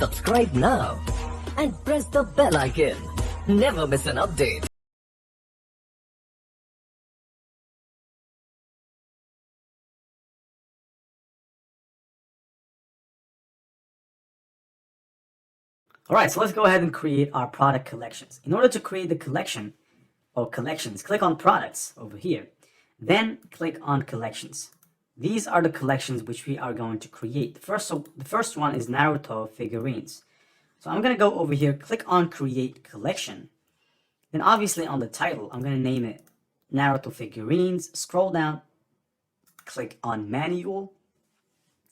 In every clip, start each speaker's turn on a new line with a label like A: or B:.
A: Subscribe now and press the bell icon. Never miss an update.
B: Alright, so let's go ahead and create our product collections. In order to create the collection or collections, click on products over here. Then click on collections. These are the collections which we are going to create. The first one is Naruto figurines. So I'm going to go over here, click on create collection. Then obviously on the title, I'm going to name it Naruto figurines. Scroll down, click on manual.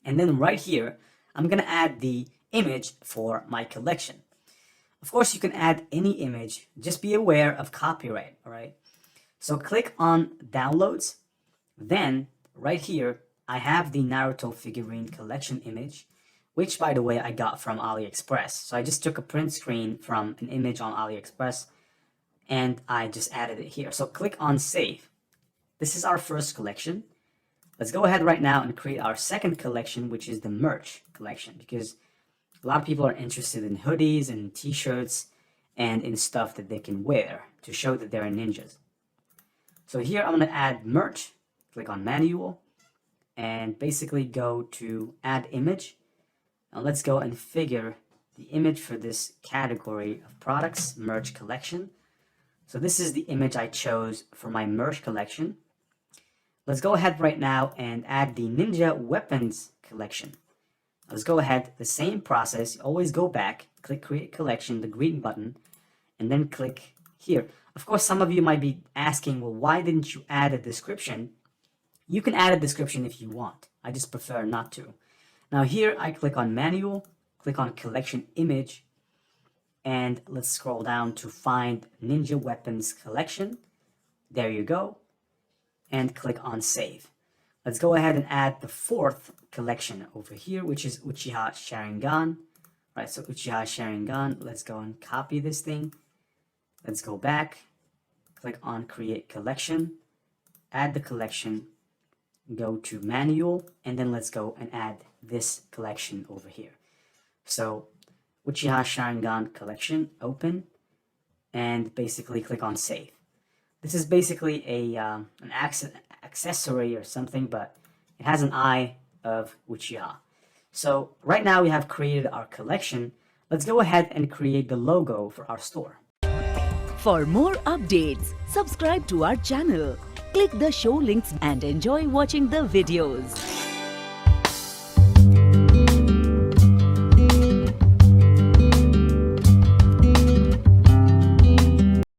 B: And then right here, I'm going to add the image for my collection. Of course, you can add any image. Just be aware of copyright, all right? So click on downloads. Then right here, I have the Naruto figurine collection image, which by the way, I got from AliExpress. So I just took a print screen from an image on AliExpress and I just added it here. So click on save. This is our first collection. Let's go ahead right now and create our second collection, which is the merch collection, because a lot of people are interested in hoodies and t-shirts and in stuff that they can wear to show that they're ninjas. So here I'm going to add merch, click on manual, and basically go to add image. Now let's go and figure the image for this category of products, merch collection. So this is the image I chose for my merch collection. Let's go ahead right now and add the ninja weapons collection. Let's go ahead, the same process, always go back, click create collection, the green button, and then click here. Of course, some of you might be asking, well, why didn't you add a description? You can add a description if you want. I just prefer not to. Now here, I click on manual, click on collection image, and let's scroll down to find ninja weapons collection. There you go. And click on save. Let's go ahead and add the fourth collection over here, which is Uchiha Sharingan. Right, so Uchiha Sharingan, let's go and copy this thing. Let's go back, click on create collection, add the collection, go to manual, and then let's go and add this collection over here. So Uchiha Sharingan collection, open, and basically click on save. This is basically an accessory or something, but it has an eye of Uchiha. So right now we have created our collection. Let's go ahead and create the logo for our store.
C: For more updates, subscribe to our channel, click the show links and enjoy watching the videos.